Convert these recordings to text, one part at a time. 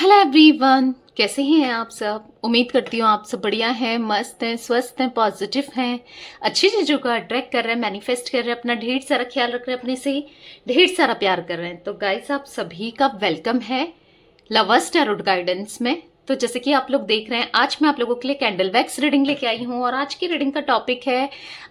Hello everyone, कैसे हैं आप सब। उम्मीद करती हूँ आप सब बढ़िया हैं, मस्त हैं, स्वस्थ हैं, पॉजिटिव हैं, अच्छी चीज़ों को अट्रैक्ट कर रहे हैं, मैनिफेस्ट कर रहे हैं, अपना ढेर सारा ख्याल रख रहे हैं, अपने से ढेर सारा प्यार कर रहे हैं। तो गाइस, आप सभी का वेलकम है लवर्स टैरोट गाइडेंस में। तो जैसे कि आप लोग देख रहे हैं, आज मैं आप लोगों के लिए कैंडल वैक्स रीडिंग लेके आई हूँ और आज की रीडिंग का टॉपिक है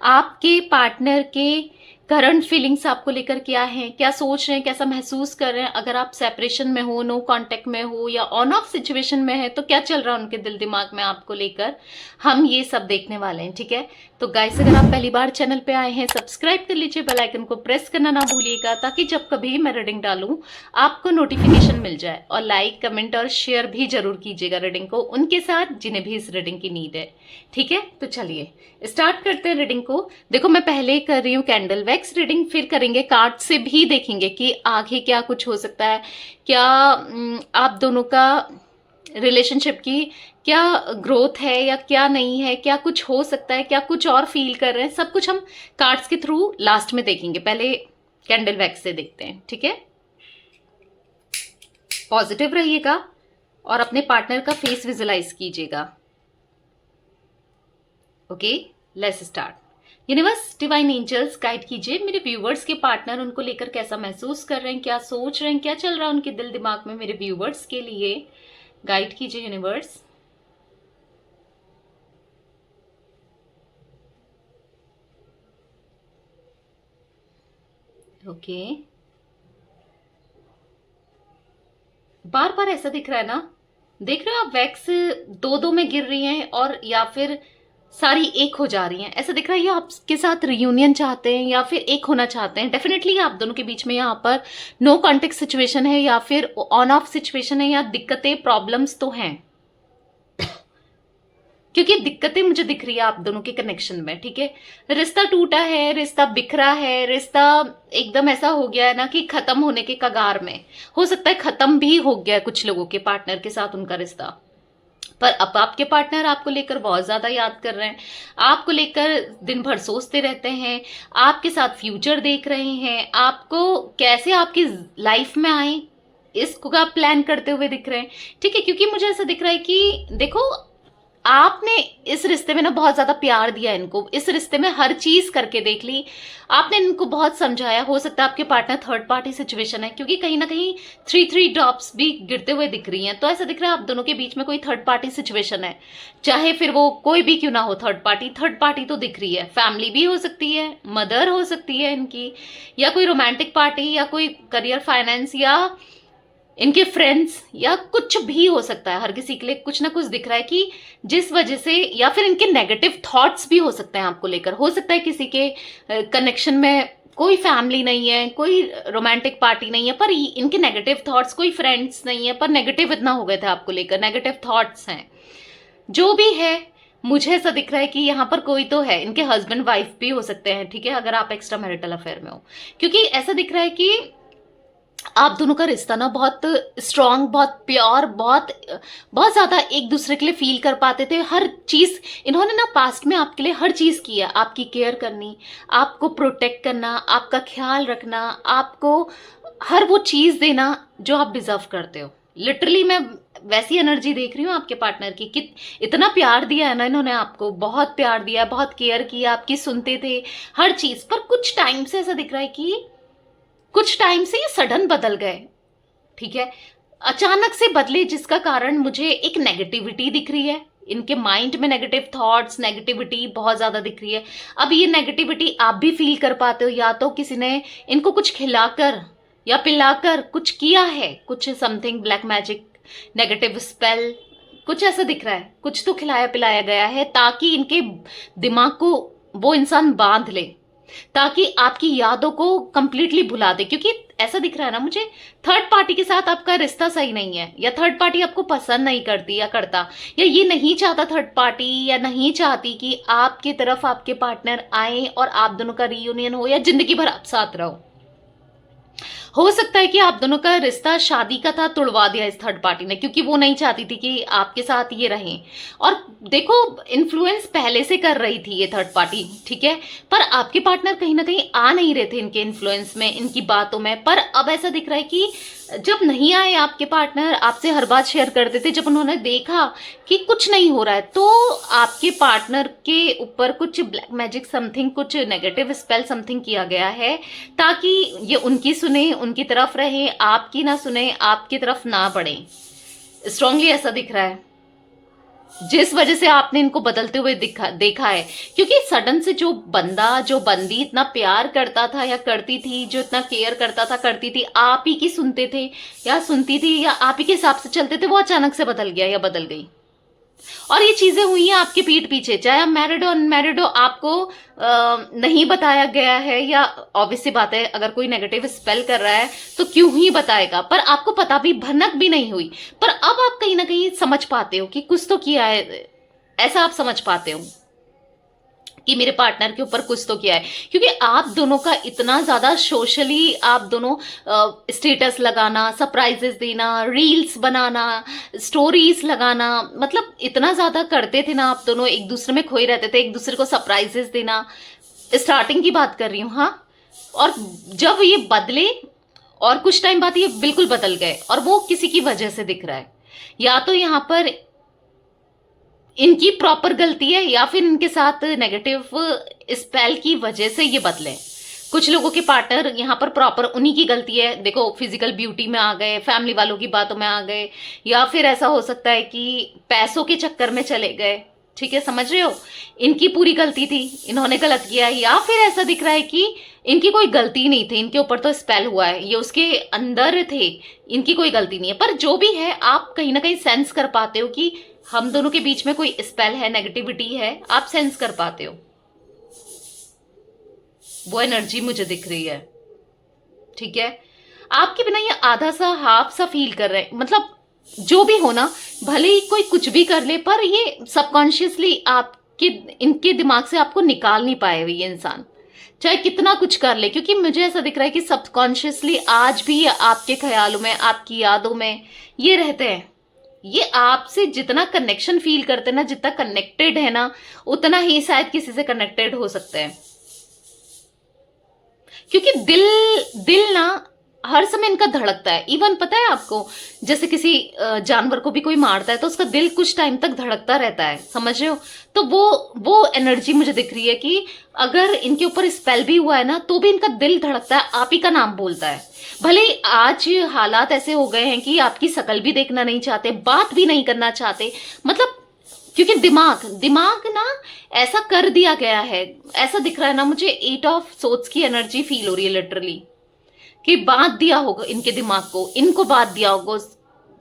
आपके पार्टनर के करंट फीलिंग्स आपको लेकर क्या है, क्या सोच रहे हैं, कैसा महसूस कर रहे हैं। अगर आप सेपरेशन में हो, नो कांटेक्ट में हो या ऑन ऑफ सिचुएशन में है तो क्या चल रहा है उनके दिल दिमाग में आपको लेकर, हम ये सब देखने वाले हैं। ठीक है, तो गाइस, अगर आप पहली बार चैनल पे आए हैं, सब्सक्राइब कर लीजिए, बेल आइकन को प्रेस करना ना भूलिएगा ताकि जब कभी मैं रीडिंग डालूं आपको नोटिफिकेशन मिल जाए। और लाइक, कमेंट और शेयर भी जरूर कीजिएगा रीडिंग को उनके साथ जिन्हें भी इस रीडिंग की नीड है। ठीक है, तो चलिए स्टार्ट करते हैं रीडिंग को। देखो, मैं पहले कर रही हूँ कैंडल वैक्स रीडिंग, फिर करेंगे कार्ड से भी, देखेंगे कि आगे क्या कुछ हो सकता है, क्या आप दोनों का रिलेशनशिप की क्या ग्रोथ है या क्या नहीं है, क्या कुछ हो सकता है, क्या कुछ और फील कर रहे हैं, सब कुछ हम कार्ड्स के थ्रू लास्ट में देखेंगे। पहले कैंडल वैक्स से देखते हैं। ठीक है, पॉजिटिव रहिएगा और अपने पार्टनर का फेस विजुलाइज कीजिएगा। Okay, let's start. Universe, divine angels, guide कीजिए मेरे व्यूवर्स के पार्टनर, उनको लेकर कैसा महसूस कर रहे हैं, क्या सोच रहे हैं, क्या चल रहा है उनके दिल दिमाग में। मेरे व्यूवर्स के लिए गाइड कीजिए यूनिवर्स। ओके, बार बार ऐसा दिख रहा है ना, देख रहे हो आप, वैक्स दो दो में गिर रही हैं और या फिर सारी एक हो जा रही हैं। ऐसा दिख रहा है ये आपके साथ रियूनियन चाहते हैं या फिर एक होना चाहते हैं। डेफिनेटली आप दोनों के बीच में यहाँ पर नो कॉन्टेक्ट सिचुएशन है या फिर ऑन ऑफ सिचुएशन है, या दिक्कतें, प्रॉब्लम्स तो हैं, क्योंकि दिक्कतें मुझे दिख रही है आप दोनों के कनेक्शन में। ठीक है, रिश्ता टूटा है, रिश्ता बिखरा है, रिश्ता एकदम ऐसा हो गया है ना कि खत्म होने के कगार में। हो सकता है खत्म भी हो गया है कुछ लोगों के पार्टनर के साथ उनका रिश्ता, पर अब आपके पार्टनर आपको लेकर बहुत ज्यादा याद कर रहे हैं, आपको लेकर दिन भर सोचते रहते हैं, आपके साथ फ्यूचर देख रहे हैं, आपको कैसे आपकी लाइफ में आए इसका प्लान करते हुए दिख रहे हैं। ठीक है, क्योंकि मुझे ऐसा दिख रहा है कि देखो, आपने इस रिश्ते में ना बहुत ज्यादा प्यार दिया इनको, इस रिश्ते में हर चीज करके देख ली, आपने इनको बहुत समझाया। हो सकता है आपके पार्टनर थर्ड पार्टी सिचुएशन है, क्योंकि कहीं ना कहीं 3 ड्रॉप्स भी गिरते हुए दिख रही हैं। तो ऐसा दिख रहा है आप दोनों के बीच में कोई थर्ड पार्टी सिचुएशन है, चाहे फिर वो कोई भी क्यों ना हो। थर्ड पार्टी तो दिख रही है, फैमिली भी हो सकती है, मदर हो सकती है इनकी, या कोई रोमांटिक पार्टी, या कोई करियर, फाइनेंस, या इनके फ्रेंड्स, या कुछ भी हो सकता है। हर किसी के लिए कुछ ना कुछ दिख रहा है कि जिस वजह से, या फिर इनके नेगेटिव थॉट्स भी हो सकते हैं आपको लेकर। हो सकता है किसी के कनेक्शन में कोई फैमिली नहीं है, कोई रोमांटिक पार्टी नहीं है, पर इनके नेगेटिव थॉट्स, कोई फ्रेंड्स नहीं है, पर नेगेटिव इतना हो गए थे आपको लेकर, नेगेटिव थॉट्स हैं। जो भी है, मुझे ऐसा दिख रहा है कि यहाँ पर कोई तो है, इनके हस्बैंड वाइफ भी हो सकते हैं। ठीक है, अगर आप एक्स्ट्रा मैरिटल अफेयर में हो, क्योंकि ऐसा दिख रहा है कि आप दोनों का रिश्ता ना बहुत स्ट्रांग, बहुत प्योर, बहुत बहुत ज्यादा एक दूसरे के लिए फील कर पाते थे। हर चीज इन्होंने ना पास्ट में आपके लिए हर चीज की है, आपकी केयर करनी, आपको प्रोटेक्ट करना, आपका ख्याल रखना, आपको हर वो चीज देना जो आप डिजर्व करते हो। लिटरली मैं वैसी एनर्जी देख रही हूँ आपके पार्टनर की कि इतना प्यार दिया है ना इन्होंने आपको, बहुत प्यार दिया, बहुत केयर किया, आपकी सुनते थे हर चीज। पर कुछ टाइम से ऐसा दिख रहा है कि कुछ टाइम से ये सडन बदल गए। ठीक है, अचानक से बदले, जिसका कारण मुझे एक नेगेटिविटी दिख रही है, इनके माइंड में नेगेटिव थॉट्स, नेगेटिविटी बहुत ज्यादा दिख रही है। अब ये नेगेटिविटी आप भी फील कर पाते हो, या तो किसी ने इनको कुछ खिलाकर या पिलाकर कुछ किया है, कुछ something black magic, negative spell, कुछ ऐसा दिख रहा है, कुछ तो खिलाया पिलाया गया है ताकि इनके दिमाग को वो इंसान बांध ले, ताकि आपकी यादों को कंप्लीटली भुला दे। क्योंकि ऐसा दिख रहा है ना मुझे, थर्ड पार्टी के साथ आपका रिश्ता सही नहीं है, या थर्ड पार्टी आपको पसंद नहीं करती या करता, या ये नहीं चाहता थर्ड पार्टी, या नहीं चाहती कि आपकी तरफ आपके पार्टनर आए और आप दोनों का रीयूनियन हो या जिंदगी भर आप साथ रहो। हो सकता है कि आप दोनों का रिश्ता शादी का था, तोड़वा दिया इस थर्ड पार्टी ने, क्योंकि वो नहीं चाहती थी कि आपके साथ ये रहें। और देखो, इन्फ्लुएंस पहले से कर रही थी ये थर्ड पार्टी, ठीक है, पर आपके पार्टनर कहीं ना कहीं आ नहीं रहे थे इनके इन्फ्लुएंस में, इनकी बातों में। पर अब ऐसा दिख रहा है कि जब नहीं आए आपके पार्टनर, आपसे हर बात शेयर करते थे, जब उन्होंने देखा कि कुछ नहीं हो रहा है, तो आपके पार्टनर के ऊपर कुछ ब्लैक मैजिक समथिंग, कुछ नेगेटिव स्पेल समथिंग किया गया है, ताकि ये उनकी सुने, उनकी तरफ रहे, आपकी ना सुने, आपकी तरफ ना बढ़े। स्ट्रांगली ऐसा दिख रहा है, जिस वजह से आपने इनको बदलते हुए देखा है। क्योंकि सडन से जो बंदा, जो बंदी इतना प्यार करता था या करती थी, जो इतना केयर करता था, करती थी, आप ही की सुनते थे या सुनती थी या आप ही के हिसाब से चलते थे, वो अचानक से बदल गया या बदल गई। और ये चीजें हुई हैं आपके पीठ पीछे, चाहे आप मैरिड हो अनमैरिड हो, आपको नहीं बताया गया है, या ऑब्वियस सी बात है अगर कोई नेगेटिव स्पेल कर रहा है तो क्यों ही बताएगा, पर आपको पता भी, भनक भी नहीं हुई। पर अब आप कहीं ना कहीं समझ पाते हो कि कुछ तो किया है, ऐसा आप समझ पाते हो कि मेरे पार्टनर के ऊपर कुछ तो किया है। क्योंकि आप दोनों का इतना ज्यादा सोशली, आप दोनों स्टेटस लगाना, सरप्राइजेस देना, रील्स बनाना, स्टोरीज लगाना, मतलब इतना ज्यादा करते थे ना आप दोनों, एक दूसरे में खोए रहते थे, एक दूसरे को सरप्राइजेस देना। स्टार्टिंग की बात कर रही हूँ, हाँ। और जब ये बदले और कुछ टाइम बाद ये बिल्कुल बदल गए, और वो किसी की वजह से दिख रहा है, या तो यहाँ पर इनकी प्रॉपर गलती है या फिर इनके साथ नेगेटिव स्पेल की वजह से ये बदले। कुछ लोगों के पार्टनर यहाँ पर प्रॉपर उन्हीं की गलती है, देखो फिजिकल ब्यूटी में आ गए, फैमिली वालों की बातों में आ गए, या फिर ऐसा हो सकता है कि पैसों के चक्कर में चले गए, ठीक है, समझ रहे हो, इनकी पूरी गलती थी, इन्होंने गलत किया। या फिर ऐसा दिख रहा है कि इनकी कोई गलती नहीं थी, इनके ऊपर तो स्पेल हुआ है, ये उसके अंदर थे, इनकी कोई गलती नहीं है। पर जो भी है, आप कहीं ना कहीं सेंस कर पाते हो कि हम दोनों के बीच में कोई स्पेल है, नेगेटिविटी है, आप सेंस कर पाते हो। वो एनर्जी मुझे दिख रही है, ठीक है। आपके बिना ये आधा सा, हाफ सा फील कर रहे हैं, मतलब जो भी हो ना, भले ही कोई कुछ भी कर ले, पर ये सबकॉन्शियसली आपके, इनके दिमाग से आपको निकाल नहीं पाए हुए ये इंसान, चाहे कितना कुछ कर ले। क्योंकि मुझे ऐसा दिख रहा है कि सबकॉन्शियसली आज भी आपके ख्यालों में, आपकी यादों में ये रहते हैं। ये आपसे जितना कनेक्शन फील करते हैं ना, जितना कनेक्टेड है ना, उतना ही शायद किसी से कनेक्टेड हो सकते हैं। क्योंकि दिल ना हर समय इनका धड़कता है। इवन पता है आपको, जैसे किसी जानवर को भी कोई मारता है तो उसका दिल कुछ टाइम तक धड़कता रहता है, समझ रहे हो। तो वो एनर्जी मुझे दिख रही है कि अगर इनके ऊपर स्पेल भी हुआ है ना, तो भी इनका दिल धड़कता है, आप ही का नाम बोलता है। भले आज हालात ऐसे हो गए हैं कि आपकी शकल भी देखना नहीं चाहते, बात भी नहीं करना चाहते, मतलब क्योंकि दिमाग ना ऐसा कर दिया गया है। ऐसा दिख रहा है ना मुझे, 8 ऑफ सोर्ड्स की एनर्जी फील हो रही है लिटरली, कि बांध दिया होगा इनके दिमाग को, इनको बांध दिया होगा,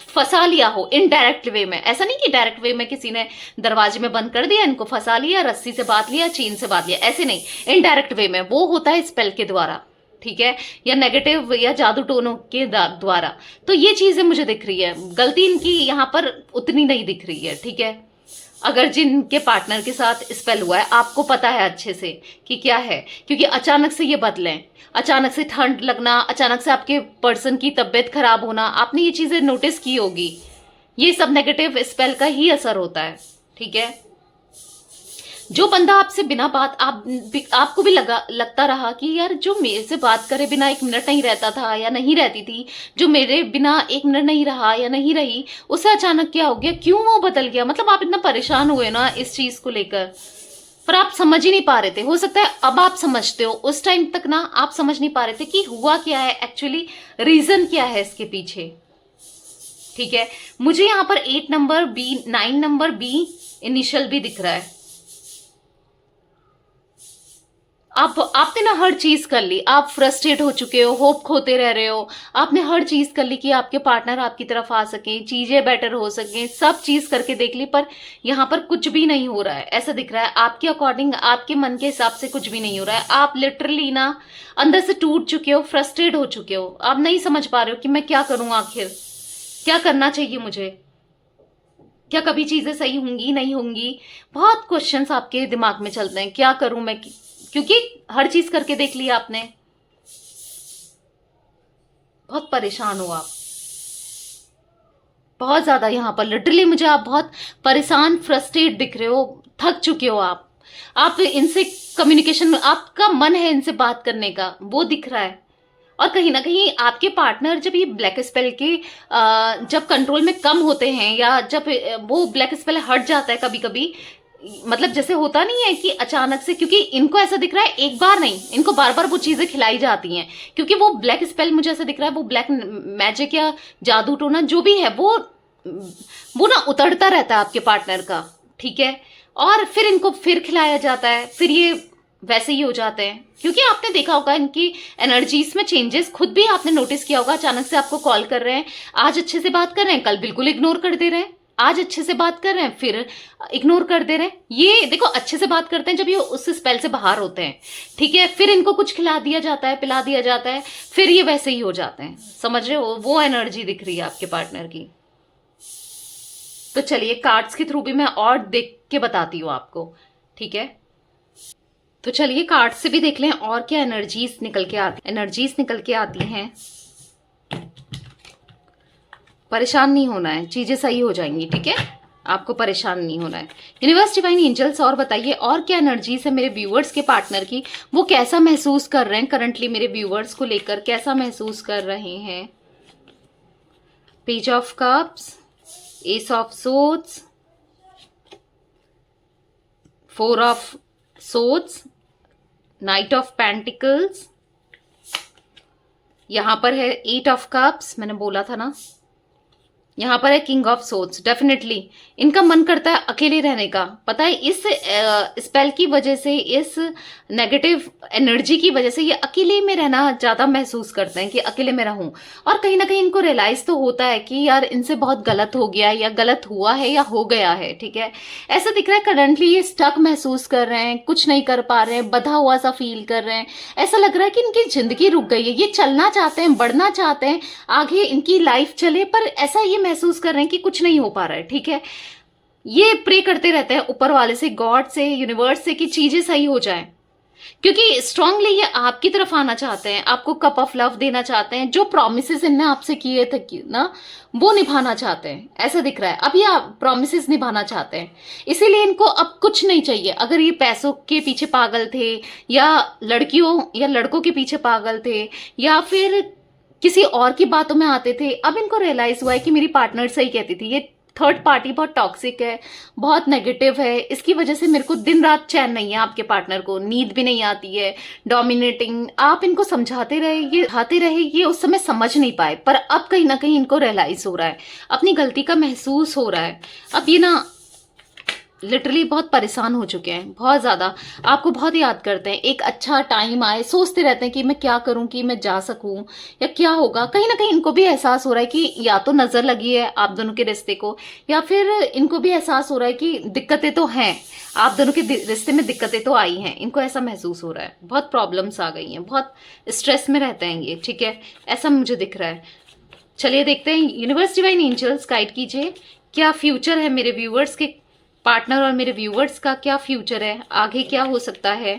फंसा लिया हो इनडायरेक्ट वे में। ऐसा नहीं कि डायरेक्ट वे में किसी ने दरवाजे में बंद कर दिया, इनको फंसा लिया, रस्सी से बांध लिया, चेन से बांध लिया, ऐसे नहीं, इनडायरेक्ट वे में वो होता है स्पेल के द्वारा, ठीक है, या नेगेटिव या जादू टोनों के द्वारा। तो ये चीजें मुझे दिख रही है, गलती इनकी यहाँ पर उतनी नहीं दिख रही है, ठीक है। अगर जिनके पार्टनर के साथ स्पेल हुआ है, आपको पता है अच्छे से कि क्या है, क्योंकि अचानक से ये बदलें, अचानक से ठंड लगना, अचानक से आपके पर्सन की तबीयत खराब होना, आपने ये चीजें नोटिस की होगी, ये सब नेगेटिव स्पेल का ही असर होता है, ठीक है। जो बंदा आपसे बिना बात, आपको भी लगता रहा कि यार जो मेरे से बात करे बिना 1 मिनट नहीं रहता था या नहीं रहती थी, जो मेरे बिना 1 मिनट नहीं रहा या नहीं रही, उससे अचानक क्या हो गया, क्यों वो बदल गया, मतलब आप इतना परेशान हुए ना इस चीज को लेकर, पर आप समझ ही नहीं पा रहे थे। हो सकता है अब आप समझते हो, उस टाइम तक ना आप समझ नहीं पा रहे थे कि हुआ क्या है एक्चुअली, रीजन क्या है इसके पीछे, ठीक है। मुझे यहाँ पर 8 number B, 9 number B initial भी दिख रहा है। आपने ना हर चीज कर ली, आप फ्रस्ट्रेट हो चुके हो, होप खोते रह रहे हो, आपने हर चीज कर ली कि आपके पार्टनर आपकी तरफ आ सके, चीजें बेटर हो सके, सब चीज करके देख ली, पर यहाँ पर कुछ भी नहीं हो रहा है। ऐसा दिख रहा है आपके अकॉर्डिंग, आपके मन के हिसाब से कुछ भी नहीं हो रहा है। आप लिटरली ना अंदर से टूट चुके हो, फ्रस्ट्रेट हो चुके हो, आप नहीं समझ पा रहे हो कि मैं क्या करूं, आखिर क्या करना चाहिए मुझे, क्या कभी चीजें सही होंगी नहीं होंगी, बहुत क्वेश्चंस आपके दिमाग में चलते हैं, क्या करूं मैं, क्योंकि हर चीज करके देख लिया आपने, बहुत परेशान हो आप, बहुत ज्यादा। यहाँ पर लिटरली मुझे आप बहुत परेशान, फ्रस्ट्रेट दिख रहे हो, थक चुके हो आप इनसे कम्युनिकेशन, आपका मन है इनसे बात करने का, वो दिख रहा है, और कहीं ना कहीं आपके पार्टनर जब ये ब्लैक स्पेल के जब कंट्रोल में कम होते हैं, या जब वो ब्लैक स्पेल हट जाता है कभी कभी, मतलब जैसे होता नहीं है कि अचानक से, क्योंकि इनको ऐसा दिख रहा है एक बार नहीं, इनको बार बार वो चीजें खिलाई जाती हैं, क्योंकि वो ब्लैक स्पेल मुझे ऐसा दिख रहा है, वो ब्लैक मैजिक या जादू टोना जो भी है वो ना उतरता रहता है आपके पार्टनर का, ठीक है। और फिर इनको फिर खिलाया जाता है, फिर ये वैसे ही हो जाते हैं, क्योंकि आपने देखा होगा इनकी एनर्जीज में चेंजेस, खुद भी आपने नोटिस किया होगा। अचानक से आपको कॉल कर रहे हैं, आज अच्छे से बात कर रहे हैं, कल बिल्कुल इग्नोर कर दे रहे हैं, आज अच्छे से बात कर रहे हैं, फिर इग्नोर कर दे रहे हैं। ये देखो, अच्छे से बात करते हैं जब ये उस स्पेल से बाहर होते हैं, ठीक है, फिर इनको कुछ खिला दिया जाता है, पिला दिया जाता है, फिर ये वैसे ही हो जाते हैं। समझ रहे हो, वो एनर्जी दिख रही है आपके पार्टनर की। तो चलिए कार्ड्स के थ्रू भी मैं और देख के बताती हूँ आपको, ठीक है। तो चलिए कार्ड से भी देख लें और क्या एनर्जीज निकल के आती हैं। परेशान नहीं होना है, चीजें सही हो जाएंगी, ठीक है, आपको परेशान नहीं होना है। यूनिवर्स, डिवाइन एंजल्स, और बताइए और क्या एनर्जीज है मेरे व्यूअर्स के पार्टनर की, वो कैसा महसूस कर रहे हैं करंटली, मेरे व्यूअर्स को लेकर कैसा महसूस कर रहे हैं। Page of cups, S of swords, four of swords, night of pentacles, यहां पर है एट ऑफ कप्स, मैंने बोला था ना, यहाँ पर है किंग ऑफ सोर्ड्स। डेफिनेटली इनका मन करता है अकेले रहने का, पता है, इस स्पेल की वजह से, इस नेगेटिव एनर्जी की वजह से ये अकेले में रहना ज्यादा महसूस करते हैं कि अकेले में रहूं। और कहीं ना कहीं इनको रियलाइज तो होता है कि यार इनसे बहुत गलत हो गया, या गलत हुआ है, या हो गया है, ठीक है। ऐसा दिख रहा है करंटली ये स्टक महसूस कर रहे हैं, कुछ नहीं कर पा रहे हैं, बधा हुआ सा फील कर रहे हैं। ऐसा लग रहा है कि इनकी जिंदगी रुक गई है, ये चलना चाहते हैं, बढ़ना चाहते हैं, आगे इनकी लाइफ चले, पर ऐसा ये महसूस कर रहे हैं कि कुछ नहीं हो पा रहा है, ठीक है। ये प्रे करते रहते हैं ऊपर वाले से, गॉड से, यूनिवर्स से, कि चीजें सही हो जाएं, क्योंकि स्ट्रांगली ये आपकी तरफ आना चाहते हैं, आपको कप ऑफ लव देना चाहते हैं, जो प्रॉमिसेस इनने आपसे किए थे ना वो निभाना चाहते हैं, ऐसा दिख रहा है। अब ये प्रॉमिसेस निभाना चाहते हैं, इसीलिए इनको अब कुछ नहीं चाहिए। अगर ये पैसों के पीछे पागल थे, या लड़कियों या लड़कों के पीछे पागल थे, या फिर किसी और की बातों में आते थे, अब इनको रियलाइज हुआ है कि मेरी पार्टनर सही कहती थी, ये थर्ड पार्टी बहुत टॉक्सिक है, बहुत नेगेटिव है, इसकी वजह से मेरे को दिन रात चैन नहीं है, आपके पार्टनर को नींद भी नहीं आती है, डोमिनेटिंग। आप इनको समझाते रहे, ये उस समय समझ नहीं पाए, पर अब कहीं ना कहीं इनको रियलाइज हो रहा है, अपनी गलती का महसूस हो रहा है। अब ये ना लिटरली बहुत परेशान हो चुके हैं, बहुत ज्यादा आपको बहुत याद करते हैं। एक अच्छा टाइम आए, सोचते रहते हैं कि मैं क्या करूं कि मैं जा सकूं, या क्या होगा। कहीं ना कहीं इनको भी एहसास हो रहा है कि या तो नजर लगी है आप दोनों के रिश्ते को, या फिर इनको भी एहसास हो रहा है कि दिक्कतें तो हैं, आप दोनों के रिश्ते में दिक्कतें तो आई हैं, इनको ऐसा महसूस हो रहा है, बहुत प्रॉब्लम्स आ गई हैं, बहुत स्ट्रेस में रहते हैं ये, ठीक है, ऐसा मुझे दिख रहा है। चलिए देखते हैं, यूनिवर्स, डिवाइन एंजल्स गाइड कीजिए, क्या फ्यूचर है मेरे व्यूअर्स के पार्टनर और मेरे व्यूअर्स का, क्या फ्यूचर है, आगे क्या हो सकता है,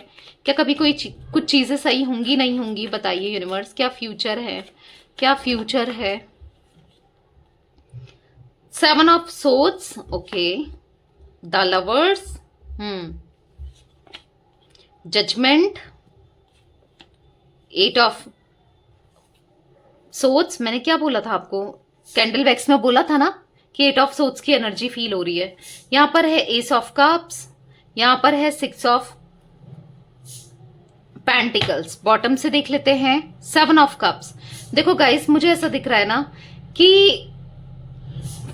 क्या कभी कुछ चीजें सही होंगी नहीं होंगी, बताइए यूनिवर्स, क्या फ्यूचर है, क्या फ्यूचर है। Seven of swords, okay, the lovers, judgement, eight of swords, मैंने क्या बोला था आपको, कैंडल वैक्स में बोला था ना कि एट ऑफ सोर्ड्स की एनर्जी फील हो रही है। यहां पर है एस ऑफ कप्स, यहां पर है सिक्स ऑफ पेंटिकल्स। बॉटम से देख लेते हैं, सेवन ऑफ कप्स। देखो गाइस, मुझे ऐसा दिख रहा है ना कि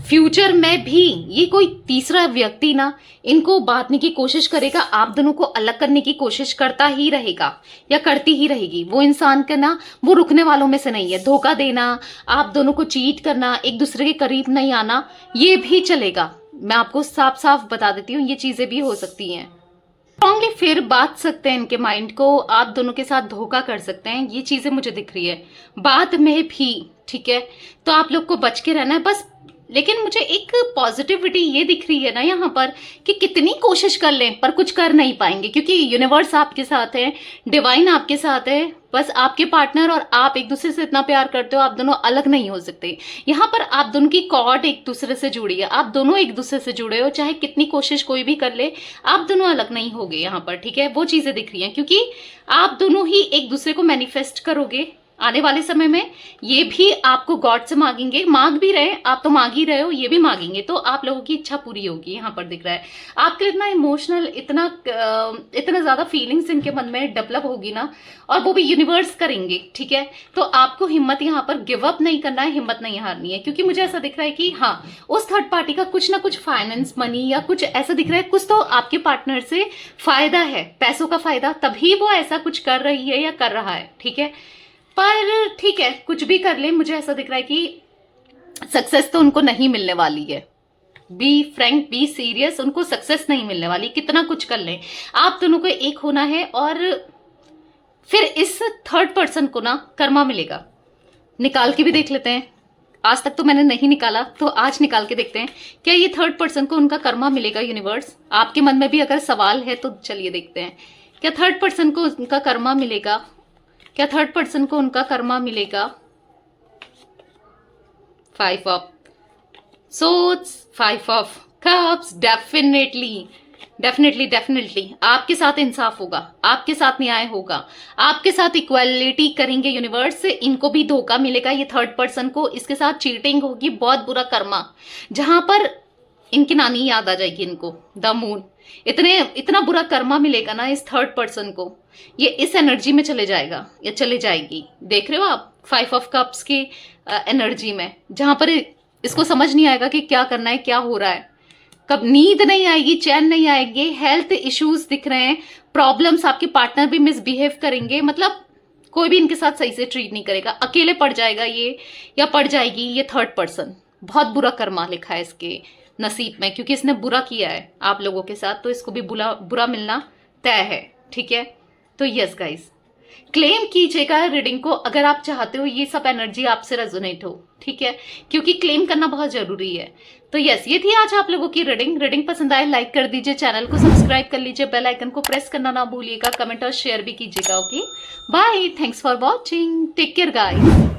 फ्यूचर में भी ये कोई तीसरा व्यक्ति ना इनको बांटने की कोशिश करेगा, आप दोनों को अलग करने की कोशिश करता ही रहेगा या करती ही रहेगी। वो इंसान का ना, वो रुकने वालों में से नहीं है। धोखा देना, आप दोनों को चीट करना, एक दूसरे के करीब नहीं आना, ये भी चलेगा। मैं आपको साफ साफ बता देती हूँ, ये चीजें भी हो सकती हैं। स्ट्रांगली फिर बांट सकते हैं इनके माइंड को, आप दोनों के साथ धोखा कर सकते हैं, ये चीजें मुझे दिख रही है बाद में भी, ठीक है। तो आप लोग को बच के रहना है बस। लेकिन मुझे एक पॉजिटिविटी ये दिख रही है ना यहाँ पर कि कितनी कोशिश कर लें पर कुछ कर नहीं पाएंगे, क्योंकि यूनिवर्स आपके साथ है, डिवाइन आपके साथ है। बस आपके पार्टनर और आप एक दूसरे से इतना प्यार करते हो, आप दोनों अलग नहीं हो सकते। यहाँ पर आप दोनों की कॉर्ड एक दूसरे से जुड़ी है, आप दोनों एक दूसरे से जुड़े हो, चाहे कितनी कोशिश कोई भी कर ले, आप दोनों अलग नहीं होगे यहाँ पर, ठीक है। वो चीजें दिख रही हैं क्योंकि आप दोनों ही एक दूसरे को मैनिफेस्ट करोगे, आने वाले समय में ये भी आपको गॉड से मांगेंगे, मांग भी रहे, आप तो मांग ही रहे हो, ये भी मांगेंगे, तो आप लोगों की इच्छा पूरी होगी। यहाँ पर दिख रहा है आपके इतना इमोशनल, इतना ज्यादा फीलिंग्स इनके मन में डेवलप होगी ना, और वो भी यूनिवर्स करेंगे, ठीक है। तो आपको हिम्मत यहाँ पर गिव अप नहीं करना है, हिम्मत नहीं हारनी है, क्योंकि मुझे ऐसा दिख रहा है कि हाँ, उस थर्ड पार्टी का कुछ ना कुछ फाइनेंस, मनी या कुछ ऐसा दिख रहा है, कुछ तो आपके पार्टनर से फायदा है, पैसों का फायदा, तभी वो ऐसा कुछ कर रही है या कर रहा है, ठीक है। पर ठीक है, कुछ भी कर ले, मुझे ऐसा दिख रहा है कि सक्सेस तो उनको नहीं मिलने वाली है। बी फ्रैंक, बी सीरियस, उनको सक्सेस नहीं मिलने वाली, कितना कुछ कर ले। आप दोनों को एक होना है, और फिर इस थर्ड पर्सन को ना कर्मा मिलेगा। निकाल के भी देख लेते हैं, आज तक तो मैंने नहीं निकाला, तो आज निकाल के देखते हैं क्या ये थर्ड पर्सन को उनका कर्मा मिलेगा। यूनिवर्स, आपके मन में भी अगर सवाल है तो चलिए देखते हैं, क्या थर्ड पर्सन को उनका कर्मा मिलेगा, क्या थर्ड पर्सन को उनका कर्मा मिलेगा। 5 of swords, 5 of cups, definitely definitely definitely आपके साथ इंसाफ होगा, आपके साथ न्याय होगा, आपके साथ इक्वालिटी करेंगे यूनिवर्स से। इनको भी धोखा मिलेगा, ये थर्ड पर्सन को, इसके साथ चीटिंग होगी, बहुत बुरा कर्मा, जहां पर इनकी नानी याद आ जाएगी इनको, द मून। इतना बुरा कर्मा मिलेगा ना इस थर्ड पर्सन को, ये इस एनर्जी में चले जाएगा या चले जाएगी। देख रहे हो आप 5 ऑफ कप्स की एनर्जी में, जहां पर इसको समझ नहीं आएगा कि क्या करना है, क्या हो रहा है, कब नींद नहीं आएगी, चैन नहीं आएगी, हेल्थ इश्यूज दिख रहे हैं, प्रॉब्लम्स, आपके पार्टनर भी मिसबिहेव करेंगे, मतलब कोई भी इनके साथ सही से ट्रीट नहीं करेगा, अकेले पड़ जाएगा ये या पड़ जाएगी ये थर्ड पर्सन। बहुत बुरा कर्मा लिखा है इसके नसीब में, क्योंकि इसने बुरा किया है आप लोगों के साथ, तो इसको भी बुरा मिलना तय है, ठीक है। तो यस गाइस, क्लेम कीजिएगा रीडिंग को अगर आप चाहते हो ये सब एनर्जी आपसे रेजोनेट हो, ठीक है, क्योंकि क्लेम करना बहुत जरूरी है। तो यस, ये थी आज आप लोगों की रीडिंग पसंद आए लाइक कर दीजिए, चैनल को सब्सक्राइब कर लीजिए, बेल आइकन को प्रेस करना ना भूलिएगा, कमेंट और शेयर भी कीजिएगा। Okay bye, thanks for watching, take care guys.